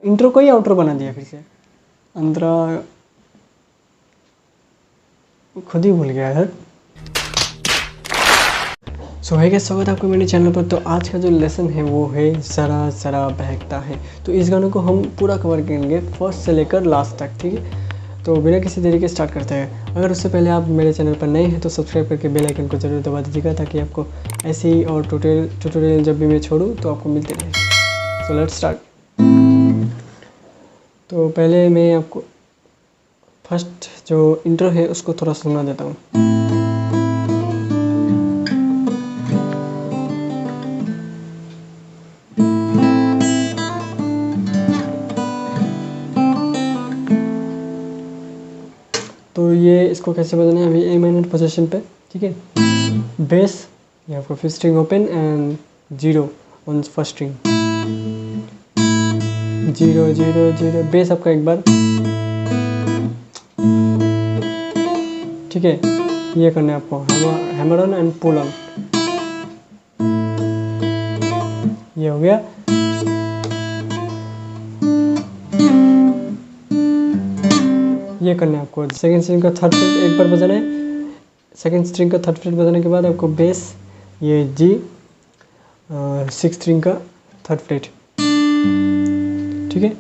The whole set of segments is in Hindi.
इंट्रो को ही आउट्रो बना दिया फिर से। अंतरा खुद ही भूल गया यार। सो है गाइस, स्वागत है आपको मेरे चैनल पर। तो आज का जो लेसन है वो है ज़रा ज़रा बहकता है। तो इस गाने को हम पूरा कवर करेंगे फर्स्ट से लेकर लास्ट तक, ठीक है। तो बिना किसी देरी के स्टार्ट करते हैं। अगर उससे पहले आप मेरे चैनल पर नए हैं तो सब्सक्राइब करके बेल आइकन को जरूर दबा दीजिएगा, ताकि आपको ऐसी और ट्यूटोरियल जब भी मैं छोड़ूँ तो आपको मिलते रहे। सो लेट्स स्टार्ट। तो पहले मैं आपको फर्स्ट जो इंट्रो है उसको थोड़ा सुना देता हूँ। तो ये इसको कैसे बजाना है, अभी ए माइनर पोजीशन पे, ठीक है। बेस ये आपको fifth string open and 0 on first string, 0 0 0। Bass आपका एक बार, ठीक है। ये करना है आपको, hammer on and pull on. ये हो गया। ये करना है आपको सेकंड स्ट्रिंग का थर्ड फ्रेट एक बार बजाना है। सेकंड स्ट्रिंग का थर्ड फ्रेट बजाने के बाद आपको बेस ये जी सिक्स स्ट्रिंग का थर्ड फ्रेट, ठीक है।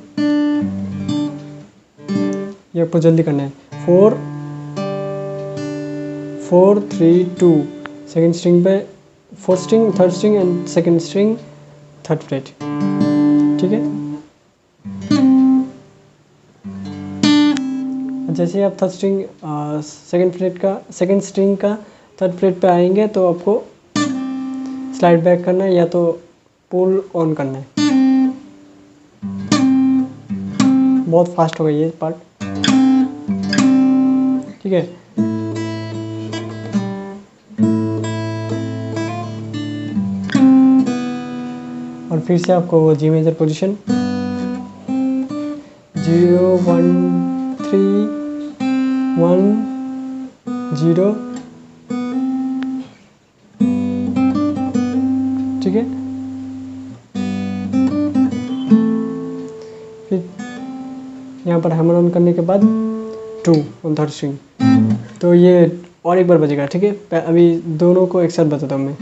ये आपको जल्दी करना है। 4 4 3 2 सेकंड स्ट्रिंग पे fourth string, third string and second string third fret, ठीक है। जैसे ही आप थर्ड स्ट्रिंग सेकंड स्ट्रिंग का थर्ड फ्रेट पे आएंगे तो आपको स्लाइड बैक करना है या तो पुल ऑन करना है। बहुत फास्ट हो गई ये पार्ट, ठीक है। और फिर से आपको वो जी मेजर पोजीशन 0 1 3 1 0, ठीक है। फिर यहाँ पर हैमर ऑन करने के बाद 2 ऑन थर्ड स्ट्रिंग। तो ये और एक बार बजेगा, ठीक है। अभी दोनों को एक साथ बताता हूँ मैं।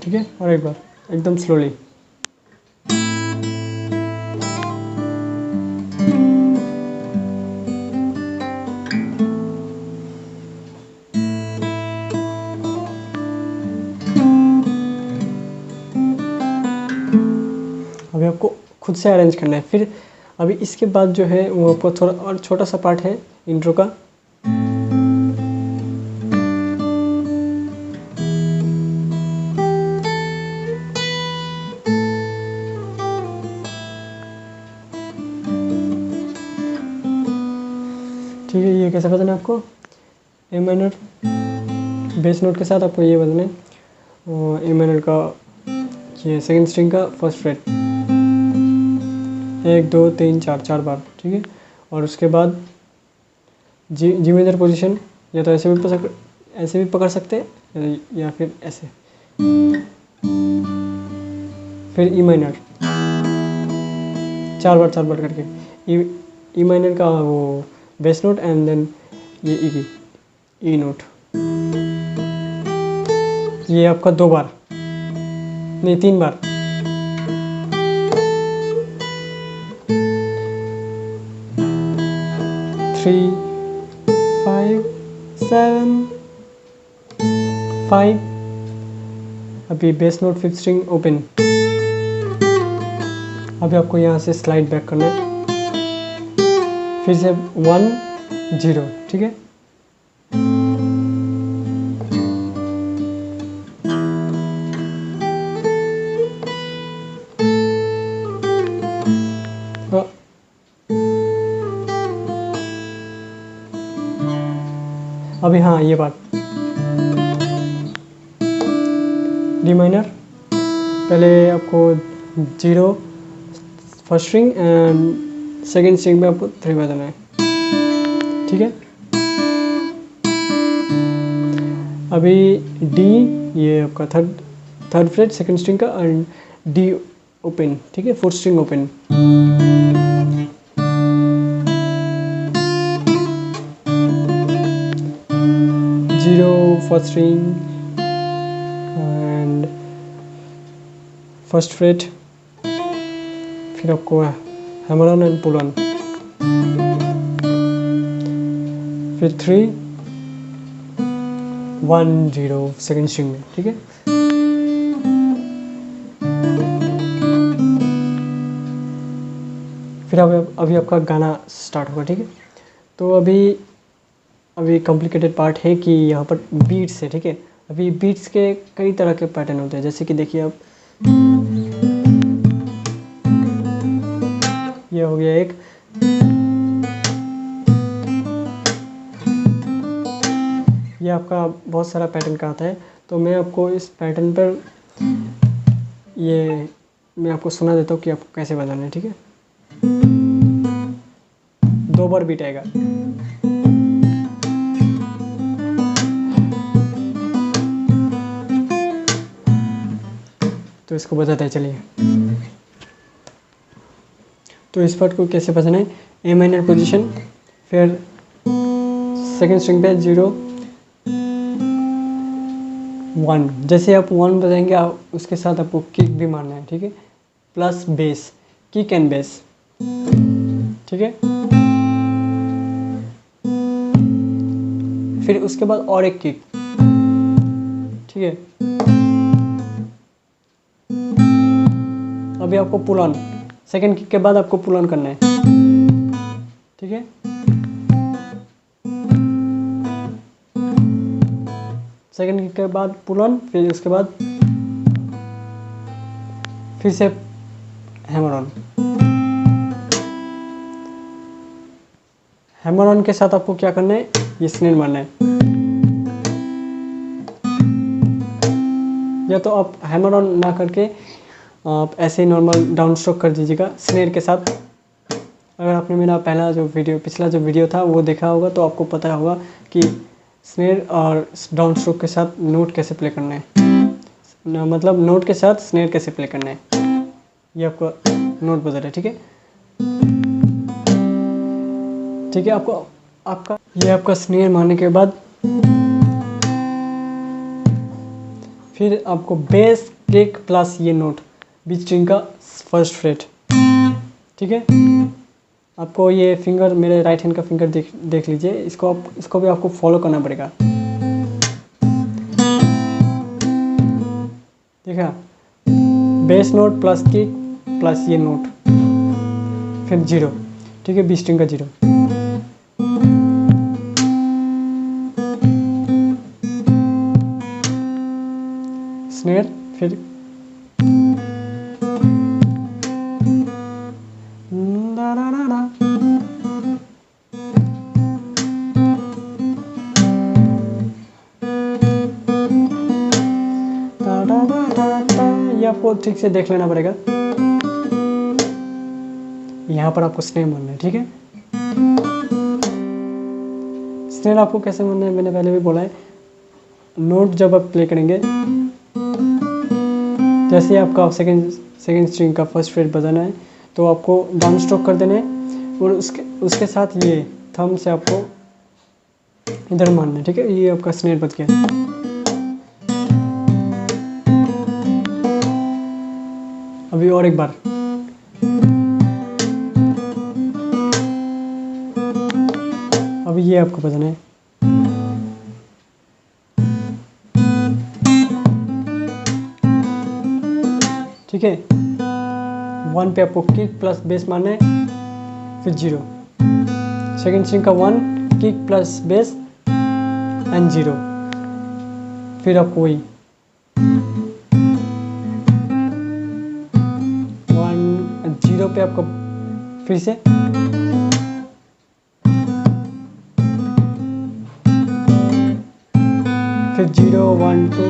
ठीक है, और एक बार एकदम स्लोली। अभी आपको खुद से अरेंज करना है। फिर अभी इसके बाद जो है वो आपको थोड़ा और छोटा सा पार्ट है इंट्रो का। ठीक है, ये कैसे बजाना है आपको, ए माइनर बेस नोट के साथ आपको ये बजाना है। ए माइनर का ये सेकंड स्ट्रिंग का फर्स्ट फ्रेट 1 2 3 4 4 बार, ठीक है। और उसके बाद जी मेजर पोजीशन, या तो ऐसे भी पकड़ सकते हैं या फिर ऐसे। फिर ई माइनर 4 बार करके ई माइनर का वो बेस नोट एंड देन ये ई नोट। ये आपका 2 बार नहीं 3 बार। थ्री 5 7 5। अभी base note fifth string open. अभी आपको यहाँ से स्लाइड बैक करना है, फिर से 1 0, ठीक है। अभी हाँ ये बात डी माइनर, पहले आपको 0 first string and second string में आपको 3 बजाना है, ठीक है। अभी डी, ये आपका थर्ड फ्रेट सेकंड स्ट्रिंग का, एंड डी ओपन, ठीक है, fourth string open. Zero first string and first fret, फिर आपको hammer on and pull on, फिर 3 1 0 सेकेंड स्ट्रिंग में, ठीक है। फिर अभी आपका गाना स्टार्ट होगा, ठीक है। तो अभी कॉम्प्लिकेटेड पार्ट है कि यहाँ पर बीट्स है, ठीक है। अभी बीट्स के कई तरह के पैटर्न होते हैं, जैसे कि देखिए आप, ये हो गया एक, ये आपका बहुत सारा पैटर्न का आता है। तो मैं आपको इस पैटर्न पर ये मैं आपको सुना देता हूँ कि आपको कैसे बजाना है, ठीक है। 2 बार बीट आएगा। तो इसको बजाते हैं, चलिए। तो इस पार्ट को कैसे बजाना है, ए माइनर पोजीशन, फिर सेकेंड स्ट्रिंग पे 0 1, जैसे आप 1 बजाएंगे उसके साथ आपको किक भी मारना है, ठीक है, plus base, kick and base, ठीक है। फिर उसके बाद और एक किक, ठीक है। अभी आपको पुल ऑन, सेकेंड किक के बाद आपको पुल ऑन करना है, ठीक है। सेकेंड किक के बाद पुल ऑन, फिर उसके बाद फिर से हैमर ऑन। हैमर ऑन के साथ आपको क्या करना है, ये स्नेर मारना है। या तो आप हैमर ऑन ना करके आप ऐसे ही नॉर्मल डाउन स्ट्रोक कर दीजिएगा स्नेर के साथ। अगर आपने मेरा पिछला जो वीडियो था वो देखा होगा तो आपको पता होगा कि स्नेर और डाउन स्ट्रोक के साथ नोट कैसे प्ले करना है, मतलब नोट के साथ स्नेर कैसे प्ले करना है। ये आपको नोट बजा रहा है, ठीक है। ठीक है, आपका स्नेर मारने के बाद फिर आपको बेस किक प्लस ये नोट बीच स्ट्रिंग का फर्स्ट फ्रेट, ठीक है। आपको ये फिंगर, मेरे राइट हैंड का फिंगर देख लीजिए, इसको भी आपको फॉलो करना पड़ेगा, देखा, base note plus kick plus ये नोट, फिर 0, ठीक है, बी स्ट्रिंग का 0, स्नेर, फिर ये आपको ठीक से देख लेना पड़ेगा। यहाँ पर आपको स्नेर मारना है, ठीक है। स्नेर आपको कैसे मारना है मैंने पहले भी बोला है। नोट जब आप प्ले करेंगे, जैसे आपका सेकेंड स्ट्रिंग का फर्स्ट फ्रेट बजाना है तो आपको डाउन स्ट्रोक कर देना है और उसके साथ ये थंब से आपको इधर मारना है, ठीक है। ये आपका स्नेर बज गया। अभी और एक बार, अभी ये आपको बजाना है, ठीक है। 1 पे आपको किक प्लस बेस मारना है, फिर 0, सेकेंड स्ट्रिंग का 1 किक प्लस बेस एंड 0, फिर आपको वही 1 0 पे आपको फिर से फिर 0 1 2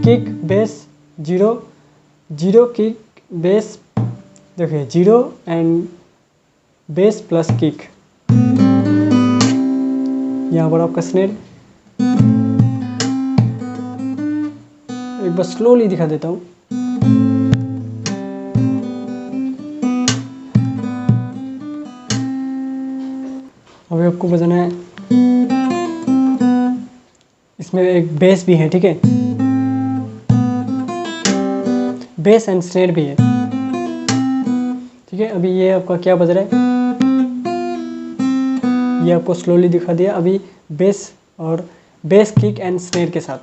किक बेस 0 0 किक बेस, देखिए 0 एंड बेस प्लस किक। यहाँ पर आपका स्नेर एक बार स्लोली दिखा देता हूँ। अभी आपको बजाना है, इसमें एक बेस भी है, ठीक है, बेस एंड स्नेयर भी है, ठीक है। अभी ये आपका क्या बज रहा है, ये आपको स्लोली दिखा दिया। अभी बेस और बेस किक एंड स्नेयर के साथ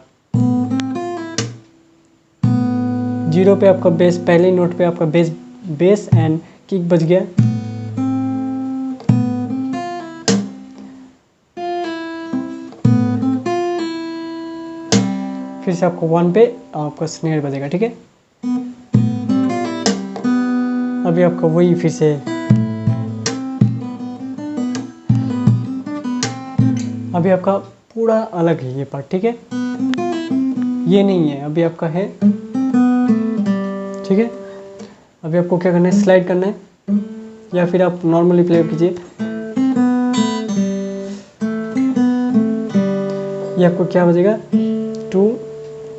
0 पे आपका बेस, पहले नोट पे आपका बेस एंड किक बज गया। फिर से आपको 1 पे आपका स्नेयर बजेगा, ठीक है। अभी आपका वही फिर से, अभी आपका पूरा अलग है ये पार्ट, ठीक है, ये नहीं है, अभी आपका है, ठीक है। अभी आपको क्या करना है, स्लाइड करना है, या फिर आप नॉर्मली प्ले कीजिए। ये आपको क्या बजेगा, 2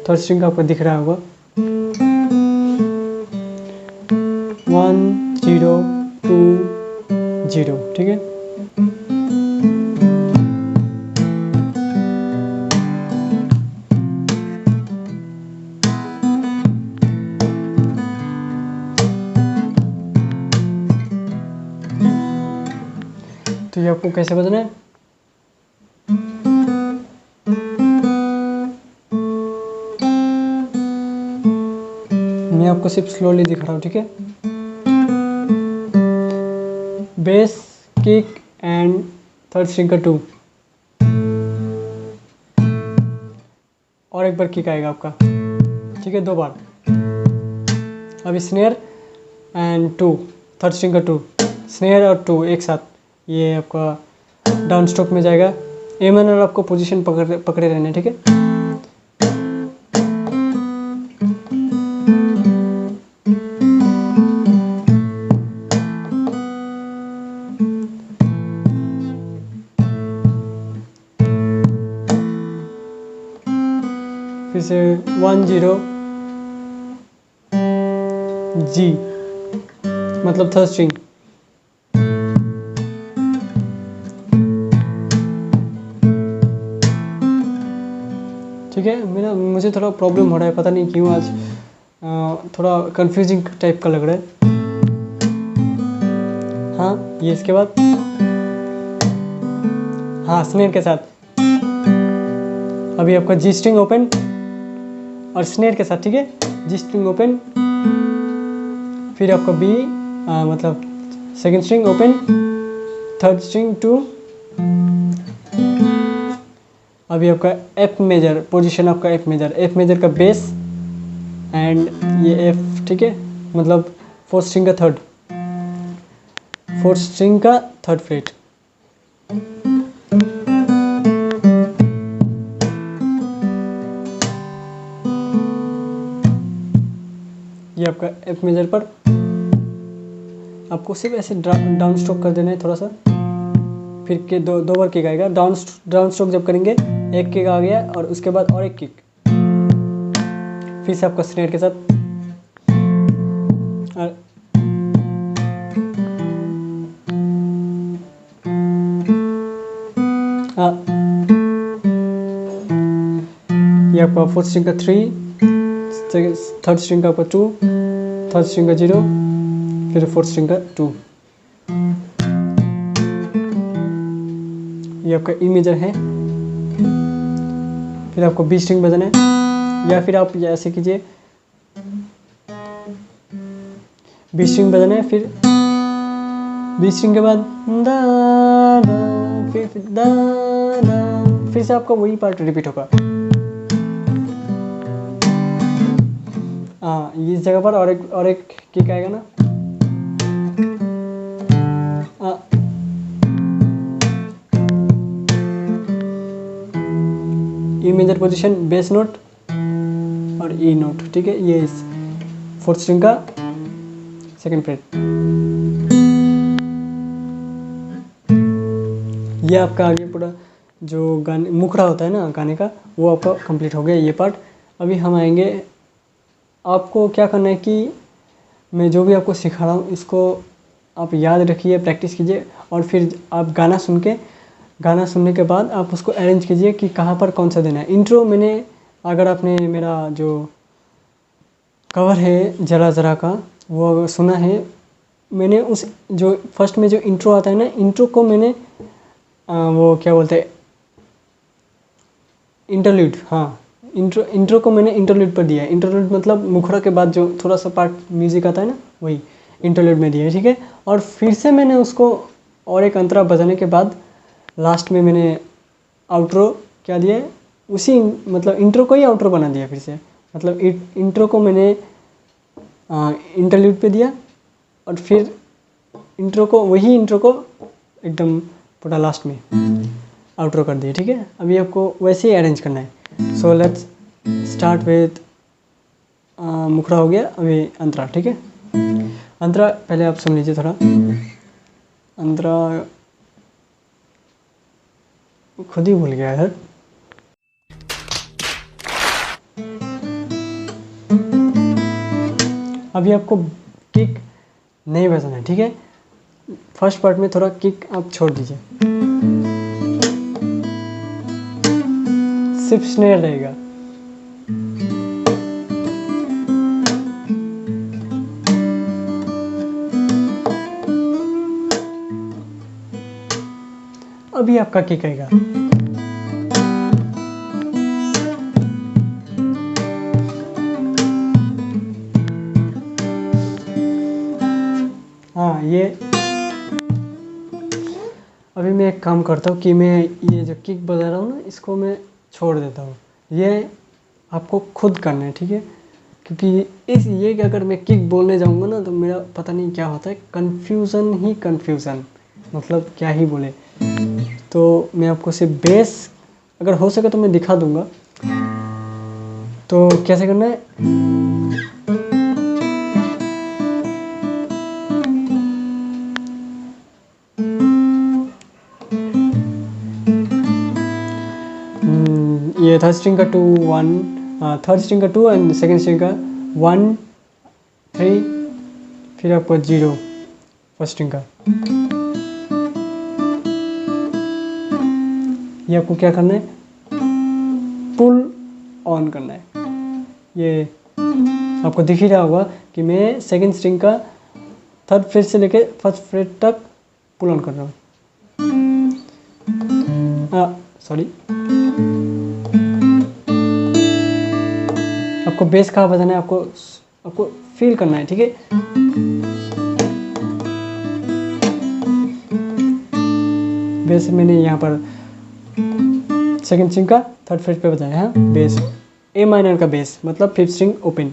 थर्ड स्ट्रिंग का आपको दिख रहा होगा, 1 0 2 0, ठीक है। तो ये आपको कैसे बजना है, मैं आपको सिर्फ स्लोली दिखा रहा हूँ, ठीक है। Base kick and third string का 2, और एक बार किक आएगा आपका, ठीक है, 2 बार। अभी स्नेयर एंड 2 थर्ड स्ट्रिंग का 2, स्नेयर और 2 एक साथ, ये आपका डाउन स्ट्रोक में जाएगा। ए माइनर आपको पोजीशन पकड़े रहने, ठीक है। फिर से 1 0 जी, मतलब थर्ड स्ट्रिंग, ठीक है। मुझे थोड़ा प्रॉब्लम हो रहा है, पता नहीं क्यों आज थोड़ा कंफ्यूजिंग टाइप का लग रहा है। हाँ, ये इसके बाद, हाँ, स्नेयर के साथ। अभी आपका जी स्ट्रिंग ओपन और स्नेयर के साथ, ठीक है, जी स्ट्रिंग ओपन, फिर आपका बी मतलब second string open, third string 2, अभी आपका एफ मेजर पोजीशन, आपका एफ मेजर का बेस एंड ये एफ, ठीक है, मतलब फोर्थ स्ट्रिंग का थर्ड फ्रेट। ये आपका एफ मेजर पर आपको सिर्फ ऐसे डाउन स्ट्रोक कर देना है थोड़ा सा, फिर के दो बार किक आएगा। डाउन स्ट्रोक जब करेंगे, एक किक आ गया और उसके बाद और एक किक, फिर से आपका स्नेयर के साथ, और ये आपका फोर्थ स्ट्रिंग का 3, थर्ड स्ट्रिंग का आपका 2, थर्ड स्ट्रिंग का 0, फिर फोर्थ स्ट्रिंग का 2। ये आपका ई मेजर है। फिर आपको बी स्ट्रिंग बजाना है, या फिर आप ऐसे कीजिए, बी स्ट्रिंग बजाना है, फिर बी स्ट्रिंग के बाद दा दा, फिर दा दा, फिर से आपका वही पार्ट रिपीट होगा। हाँ, इस जगह पर और एक किक आएगा ना, E major position, bass note और ई नोट, ठीक है। ये फोर्थ स्ट्रिंग का सेकंड फ्रेट। ये आपका आगे पूरा जो गाने मुखड़ा होता है ना गाने का, वो आपका कंप्लीट हो गया ये पार्ट। अभी हम आएंगे आपको क्या करना है कि मैं जो भी आपको सिखा रहा हूँ इसको आप याद रखिए, प्रैक्टिस कीजिए, और फिर आप गाना सुनने के बाद आप उसको अरेंज कीजिए कि कहाँ पर कौन सा देना है। इंट्रो मैंने, अगर आपने मेरा जो कवर है ज़रा ज़रा का वो अगर सुना है, मैंने उस जो फर्स्ट में जो इंट्रो आता है ना, इंट्रो को मैंने वो क्या बोलते हैं, इंटरल्यूड, हाँ इंट्रो को मैंने इंटरल्यूड पर दिया है। इंटरल्यूड मतलब मुखड़ा के बाद जो थोड़ा सा पार्ट म्यूज़िक आता है ना, वही इंटरल्यूड में दिया है, ठीक है। और फिर से मैंने उसको और एक अंतरा बजाने के बाद लास्ट में मैंने आउट्रो क्या दिया है, उसी मतलब इंट्रो को ही आउट्रो बना दिया फिर से। मतलब इंट्रो को मैंने इंटरल्यूड पे दिया और फिर इंट्रो को एकदम पूरा लास्ट में आउट्रो कर दिया, ठीक है। अभी आपको वैसे ही अरेंज करना है। सो लेट्स स्टार्ट विथ मुखड़ा हो गया, अभी अंतरा, ठीक है। अंतरा पहले आप सुन लीजिए थोड़ा। अंतरा खुद ही भूल गया यार। अभी आपको किक नहीं बजाना है, ठीक है। फर्स्ट पार्ट में थोड़ा किक आप छोड़ दीजिए, सिर्फ स्नेयर रहेगा। अभी आपका किक आएगा। हाँ, ये अभी मैं एक काम करता हूँ कि मैं ये जो किक बजा रहा हूँ ना, इसको मैं छोड़ देता हूँ। ये आपको खुद करना है, ठीक है। क्योंकि ये कि अगर मैं किक बोलने जाऊँगा ना तो मेरा पता नहीं क्या होता है, कन्फ्यूज़न, मतलब क्या ही बोले। तो मैं आपको सिर्फ बेस, अगर हो सके तो मैं दिखा दूँगा। तो कैसे करना है, ये थर्ड स्ट्रिंग का 2 1, थर्ड स्ट्रिंग का 2 एंड सेकेंड स्ट्रिंग का 1 3, फिर आपको 0 फर्स्ट स्ट्रिंग का। ये आपको क्या करना है, पुल ऑन करना है। ये आपको दिख ही रहा होगा कि मैं सेकेंड स्ट्रिंग का थर्ड फ्रेट से लेके फर्स्ट फ्रेट तक पुल ऑन कर रहा हूँ। सॉरी, आपको बेस कहाँ बजाना है, आपको फील करना है, ठीक है। बेस मैंने यहाँ पर सेकंड स्ट्रिंग का थर्ड फ्रेट पे बजाया है। बेस ए माइनर का बेस, मतलब फिफ्थ स्ट्रिंग ओपन।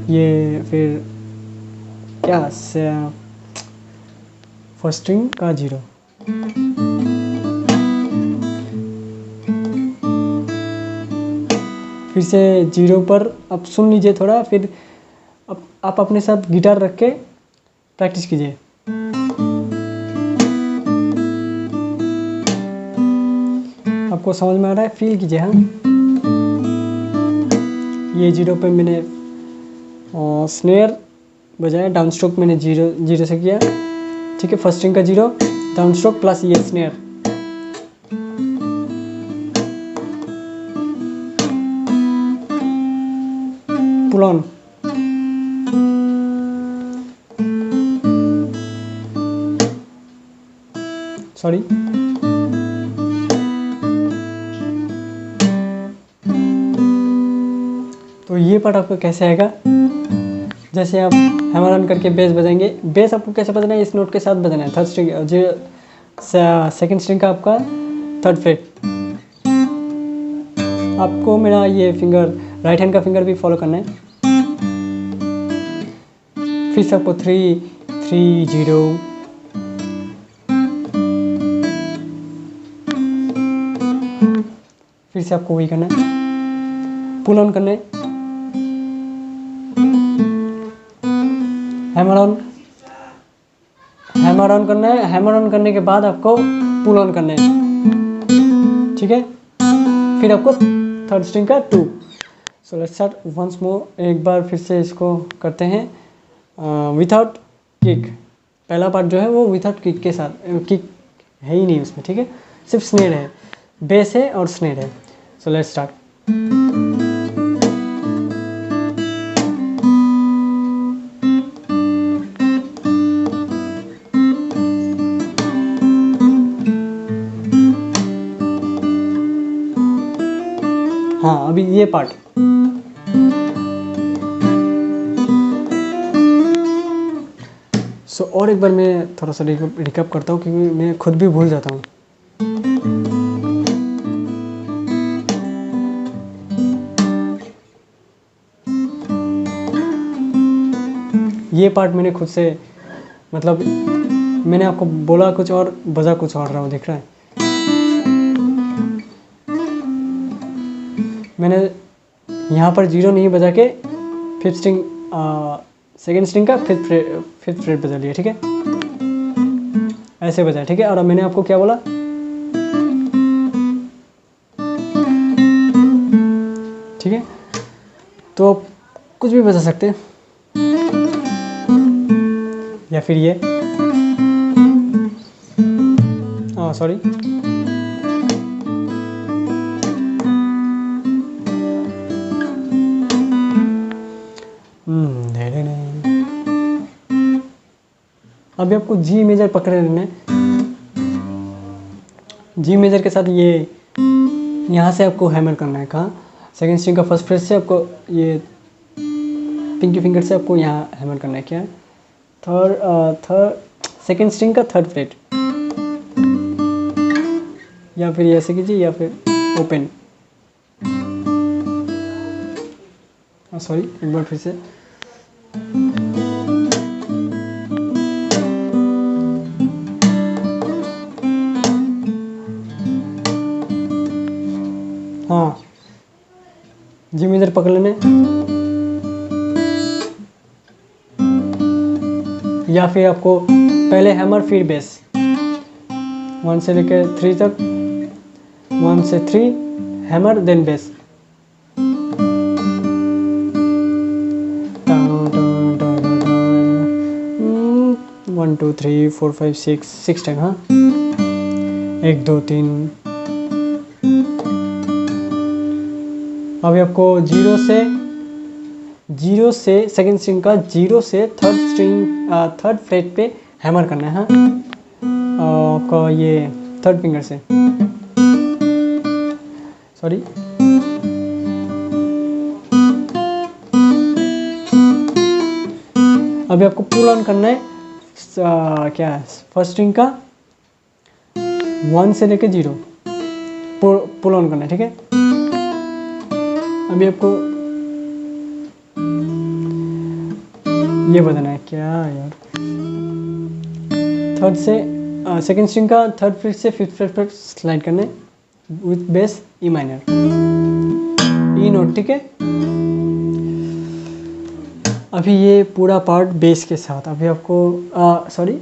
ये फिर क्या फर्स्ट स्ट्रिंग का 0, फिर से 0 पर आप सुन लीजिए थोड़ा, फिर आप अपने साथ गिटार रख के प्रैक्टिस कीजिए। आपको समझ में आ रहा है, फील कीजिए। हाँ, ये 0 पे मैंने स्नेयर बजाया, डाउन स्ट्रोक मैंने 0 से किया, ठीक है। फर्स्ट स्ट्रिंग का 0, डाउन स्ट्रोक प्लस ये स्नेयर। पुल ऑन, सॉरी, तो ये पार्ट आपको कैसे आएगा, जैसे आप हैमर ऑन करके बेस बजाएंगे। बेस आपको कैसे बजना है, इस नोट के साथ बजना है, थर्ड स्ट्रिंग जो सेकंड स्ट्रिंग का आपका थर्ड फ्रेट। आपको मेरा ये फिंगर, राइट हैंड का फिंगर भी फॉलो करना है। फिर से आपको 3 3 0, फिर से आपको वही करना है, पुल ऑन करना है, हैमर ऑन करना है। हैमर ऑन करने के बाद आपको पुल ऑन करना है, ठीक है। फिर आपको थर्ड स्ट्रिंग का 2। So let's start once more. एक बार फिर से इसको करते हैं विथआउट किक। पहला पार्ट जो है वो विथआउट किक के साथ, किक है ही नहीं उसमें, ठीक है, सिर्फ स्नेर है, बेस है और स्नेर है। So let's start. हाँ, अभी ये पार्ट। सो और एक बार मैं थोड़ा सा रिकैप करता हूँ क्योंकि मैं खुद भी भूल जाता हूँ। ये पार्ट मैंने खुद से, मतलब मैंने आपको बोला कुछ और बजा कुछ और रहा हूँ, दिख रहा है। मैंने यहाँ पर जीरो नहीं बजा के फिफ्थ स्ट्रिंग, सेकेंड स्ट्रिंग का फिफ्थ फ्रेट बजा लिया, ठीक है, ऐसे बजा, ठीक है। और अब मैंने आपको क्या बोला, ठीक है, तो कुछ भी बजा सकते हैं, या फिर ये, सॉरी, अभी आपको जी मेजर पकड़े रहना है। जी मेजर के साथ ये यहाँ से आपको हैमर करना है। कहाँ? सेकेंड स्ट्रिंग का फर्स्ट फ्रेट से आपको ये पिंकी फिंगर से आपको यहाँ हैमर करना है। क्या है? थर्ड सेकेंड स्ट्रिंग का थर्ड फ्रेट, या फिर ऐसे कीजिए, या फिर ओपन, सॉरी, एक बार फिर से। हाँ, जी मेजर पकड़ लेने, या फिर आपको पहले हैमर फिर बेस, 1 से लेकर 3 तक, 1 से 3 हैमर देन बेस। 1 2 3 4 5 6 टाइम। हाँ, 1 2 3। अभी आपको जीरो से सेकेंड स्ट्रिंग का जीरो से थर्ड फ्रेट पे हैमर करना है। हाँ, आपका ये थर्ड फिंगर से, सॉरी, अभी आपको पुल ऑन करना है। क्या है? फर्स्ट स्ट्रिंग का 1 से लेके 0 पुल ऑन करना है, ठीक है। अभी आपको ये बजाना है। क्या यार, थर्ड से सेकेंड स्ट्रिंग का थर्ड फ्रेट से फिफ्थ फ्रेट पर स्लाइड करना है with base E minor, E note, ठीक है। अभी ये पूरा पार्ट बेस के साथ। अभी आपको सॉरी,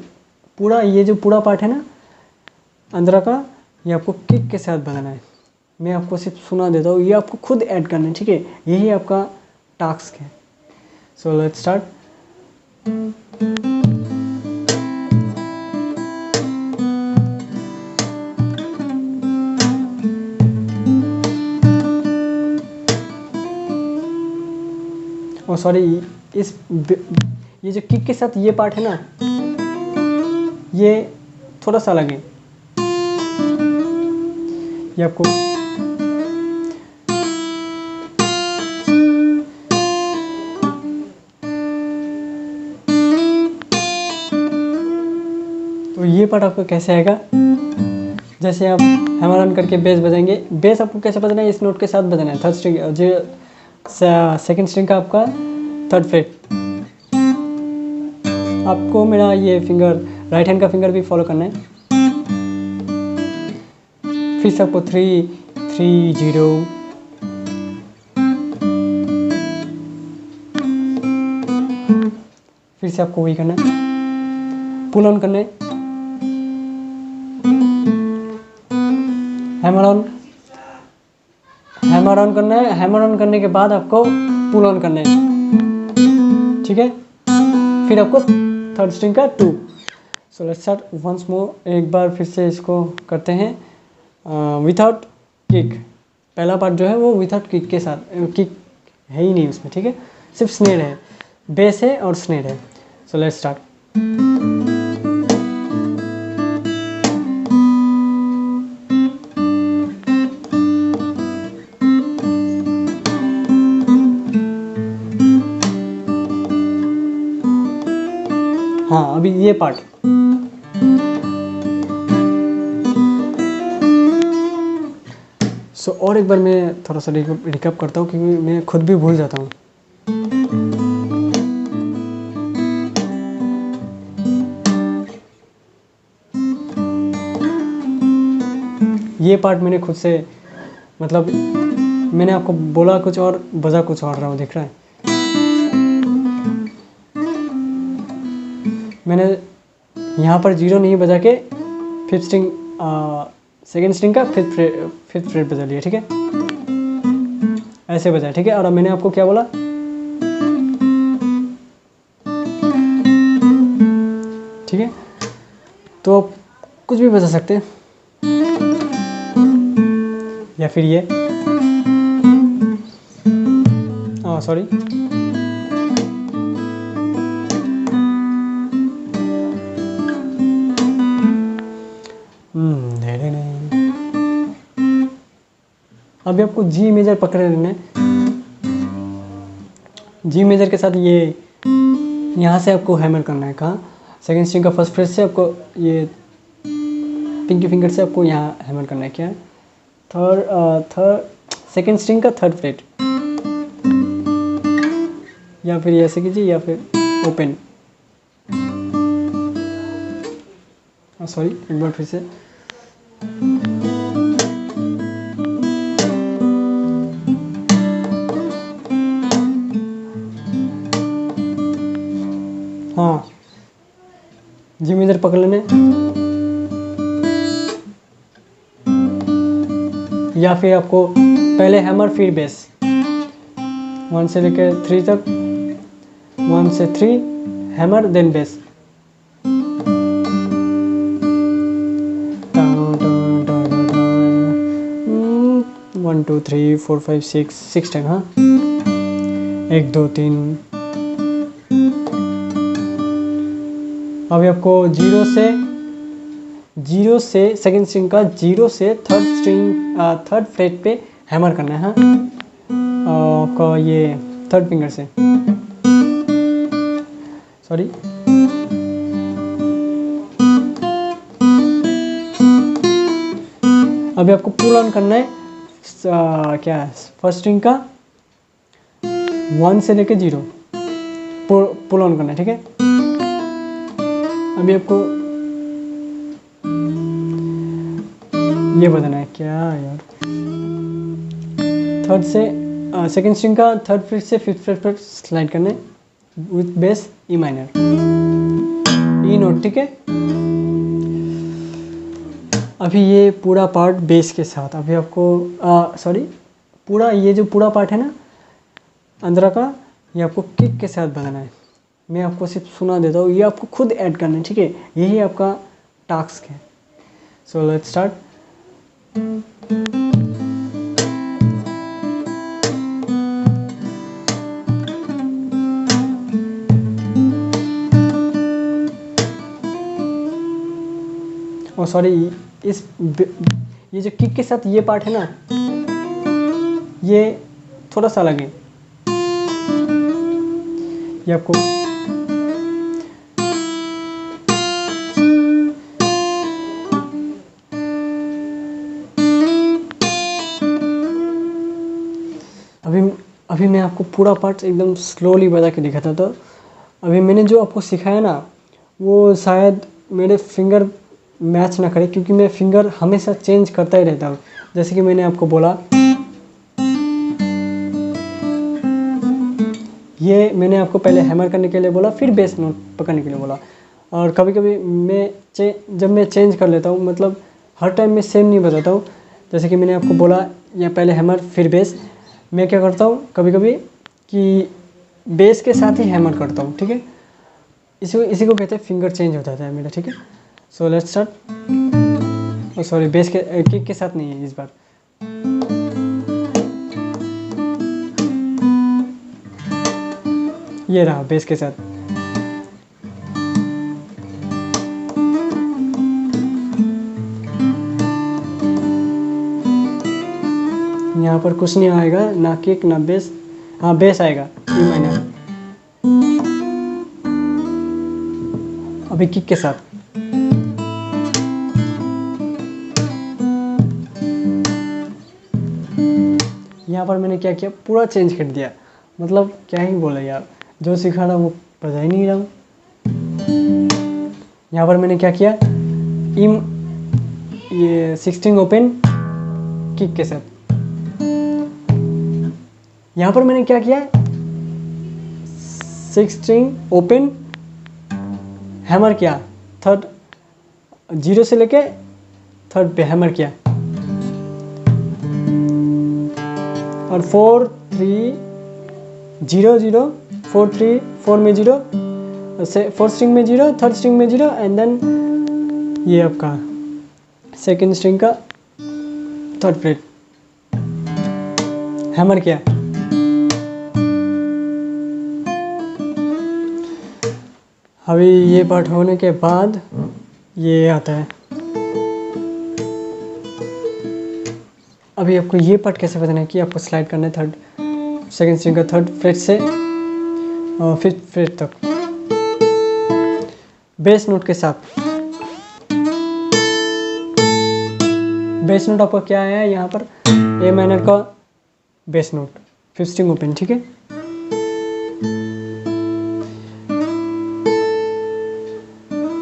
पूरा ये जो पूरा पार्ट है ना अंदर का, ये आपको किक के साथ बजाना है। मैं आपको सिर्फ सुना देता हूँ, ये आपको खुद ऐड करना है, ठीक है। यही आपका टास्क है। So let's start. सॉरी, ये जो किक के साथ ये पार्ट है ना, ये थोड़ा सा अलग है। ये आपको तो ये पार्ट आपको कैसे आएगा, जैसे आप हैमर ऑन करके बेस बजाएंगे। बेस आपको कैसे बजना है? इस नोट के साथ बजाना है। थर्ड स्ट्रिंग जो सेकेंड स्ट्रिंग का आपका थर्ड फ्रेट। आपको मेरा ये फिंगर, राइट हैंड का फिंगर भी फॉलो करना है। फिर से आपको 3 3 0, फिर से आपको वही करना है, पुल ऑन करना है, हैमर ऑन, हैमर ऑन करना है, हैमर ऑन करने के बाद आपको पुल ऑन करना है, ठीक है। फिर आपको थर्ड स्ट्रिंग का 2। So let's start once more, एक बार फिर से इसको करते हैं विथआउट किक। पहला पार्ट जो है वो विथआउट किक के साथ, किक है ही नहीं उसमें, ठीक है, सिर्फ स्नेर है, बेस है और स्नेर है। So let's start. हाँ, अभी ये पार्ट। सो और एक बार मैं थोड़ा सा रिकअप करता हूँ क्योंकि मैं खुद भी भूल जाता हूँ। ये पार्ट मैंने खुद से, मतलब मैंने आपको बोला कुछ और बजा कुछ और रहा हूँ, दिख रहा है। मैंने यहाँ पर 0 नहीं बजा के फिफ्थ स्ट्रिंग, सेकेंड स्ट्रिंग का फिफ्थ फ्रेट बजा लिया, ठीक है, ऐसे बजा, ठीक है। और अब मैंने आपको क्या बोला, ठीक है, तो कुछ भी बजा सकते हैं, या फिर ये, सॉरी, अभी आपको जी मेजर पकड़े रहना है। जी मेजर के साथ ये यहाँ से आपको हैमर करना है, कहाँ, सेकेंड स्ट्रिंग का फर्स्ट फ्रेट से आपको ये पिंकी फिंगर से आपको यहाँ हैमर करना है, क्या है, थर्ड सेकेंड स्ट्रिंग का थर्ड फ्रेट, या फिर ऐसे कीजिए, या फिर ओपन, सॉरी एक बार फिर से, हाँ, जी मेजर पकड़ लेने, या फिर आपको पहले हैमर फिर बेस, 1 से लेकर 3 तक, 1 से 3 हैमर देन बेस, 1 2 3 4 5 6 टाइम, हाँ, 1 2 3। अभी आपको 0 से सेकेंड स्ट्रिंग का 0 से थर्ड फ्रेट पे हैमर करना है, हाँ, आपका ये थर्ड फिंगर से, सॉरी, अभी आपको पुल ऑन करना है, क्या है, फर्स्ट स्ट्रिंग का 1 से लेके 0 पुल ऑन करना है, ठीक है। अभी आपको ये बताना है, क्या यार, थर्ड से सेकेंड स्ट्रिंग का थर्ड फ्रेट से फिफ्थ फ्रेट पर स्लाइड करना है with base E minor, E note, ठीक है। अभी ये पूरा पार्ट बेस के साथ, अभी आपको सॉरी, पूरा ये जो पूरा पार्ट है ना अंदर का, ये आपको किक के साथ बजाना है। मैं आपको सिर्फ सुना देता हूँ, ये आपको खुद ऐड करना है, ठीक है, यही आपका टास्क है। So let's start. Oh sorry, ये जो किक के साथ ये पार्ट है ना, ये थोड़ा सा अलग है, ये आपको अभी मैं आपको पूरा पार्ट एकदम स्लोली बजा के दिखाता था। अभी मैंने जो आपको सिखाया ना, वो शायद मेरे फिंगर मैच ना करे, क्योंकि मैं फिंगर हमेशा चेंज करता ही रहता हूँ। जैसे कि मैंने आपको बोला, ये मैंने आपको पहले हैमर करने के लिए बोला, फिर बेस नोट पकड़ने के लिए बोला। और कभी कभी जब मैं चेंज कर लेता हूँ, मतलब हर टाइम मैं सेम नहीं बजाता हूँ। जैसे कि मैंने आपको बोला, या पहले हैमर फिर बेस। मैं क्या करता हूँ कभी कभी कि बेस के साथ ही हैमर करता हूँ, ठीक है। इसी को कहते हैं फिंगर चेंज हो जाता है मेरा, ठीक है। So let's start. Sorry, base के किक के साथ नहीं है इस बार। ये रहा बेस के साथ। यहाँ पर कुछ नहीं आएगा, ना किक ना बेस। हाँ, बेस आएगा ई माइनर, अभी किक के साथ। यहाँ पर मैंने क्या किया, पूरा चेंज कर दिया। मतलब क्या ही बोला यार, जो सिखा रहा वो बता ही नहीं रहा हूँ। यहाँ पर मैंने क्या किया, ये 16 ओपन किक के साथ। यहाँ पर मैंने क्या किया, 16 ओपन हैमर किया, थर्ड 0 से लेके थर्ड पे हैमर किया, और 4 3 0 0 4 3 4 में 0 से 4 स्ट्रिंग में 0, थर्ड स्ट्रिंग में 0, एंड देन ये आपका सेकेंड स्ट्रिंग का थर्ड फ्रेट हैमर किया। अभी ये पार्ट होने के बाद ये आता है। अभी आपको ये पार्ट कैसे बताना है कि आपको स्लाइड करना है थर्ड सेकेंड स्ट्रिंग का थर्ड फ्रेट से फिफ्थ फ्रेट तक बेस नोट के साथ। बेस नोट आपका क्या है यहाँ पर, ए माइनर का base note, fifth string open, ठीक है।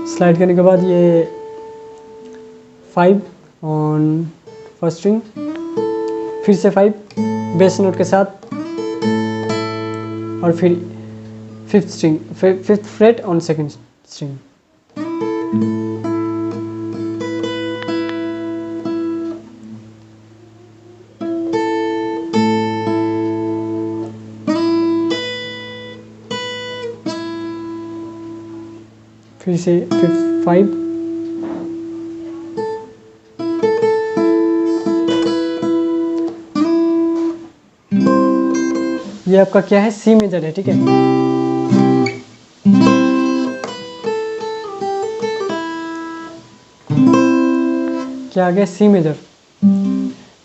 स्लाइड करने के बाद ये 5 ऑन फर्स्ट स्ट्रिंग, फिर से 5 बेस नोट के साथ, और फिर fifth freight on second string. फिर से 5 ये आपका क्या है, सी मेजर है, ठीक है। क्या आ गया, सी मेजर।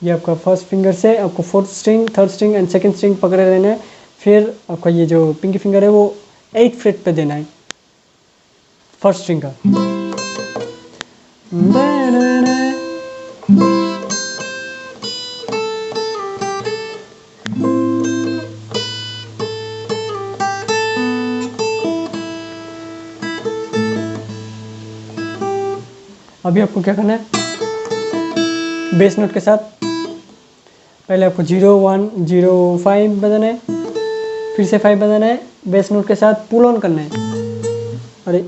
ये आपका फर्स्ट फिंगर से आपको fourth string, third string and second string पकड़े रहना है। फिर आपका ये जो पिंकी फिंगर है वो 8th फ्रेट पे देना है फर्स्ट स्ट्रिंग का। अभी आपको क्या करना है, बेस नोट के साथ पहले आपको 0 1 0 5 बजाना है, फिर से 5 बजाना है, बेस नोट के साथ पुल ऑन करना है। अरे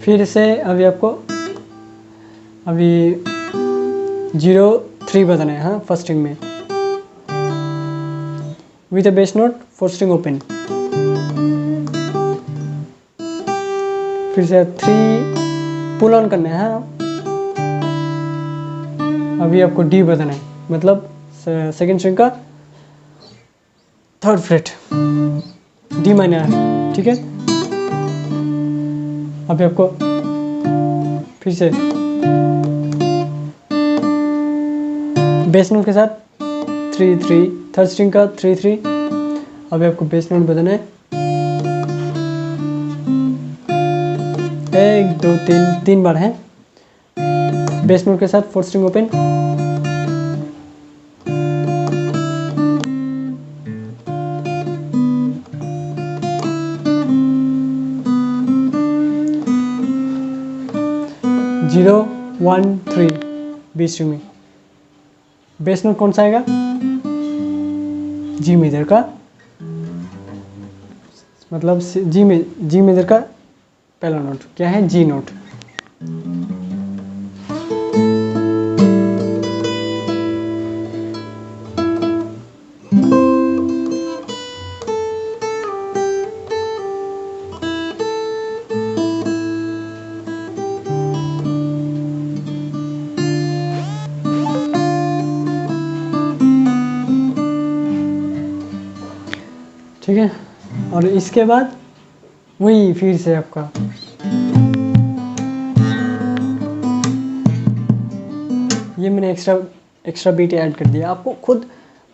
फिर से अभी आपको 0 3 बजाना है, हाँ, फर्स्ट स्ट्रिंग में with a base note, fourth string open. फिर से 3 पुल ऑन करना है, हाँ। अभी आपको डी बजाना है, मतलब सेकेंड स्ट्रिंग का थर्ड फ्रेट, डी माइनर, ठीक है। अभी आपको फिर से बेस नोट के साथ 3 3, थर्ड स्ट्रिंग का 3 3। अभी आपको बेस नोट बजाना है, 1 2 3 बार है, बेस नोट के साथ fourth string open. Zero 1 3 B string में बेस नोट कौन सा आएगा, जी मेजर का, मतलब जी मेजर का पहला नोट क्या है, जी नोट। और इसके बाद वही फिर से आपका ये मैंने एक्स्ट्रा बीट ऐड कर दिया। आपको खुद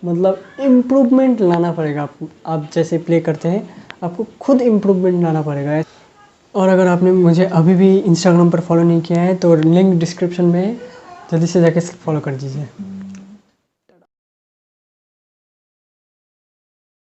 मतलब इम्प्रूवमेंट लाना पड़ेगा। आप जैसे प्ले करते हैं आपको खुद इम्प्रूवमेंट लाना पड़ेगा। और अगर आपने मुझे अभी भी इंस्टाग्राम पर फॉलो नहीं किया है तो लिंक डिस्क्रिप्शन में है, जल्दी से जाके फॉलो कर दीजिए।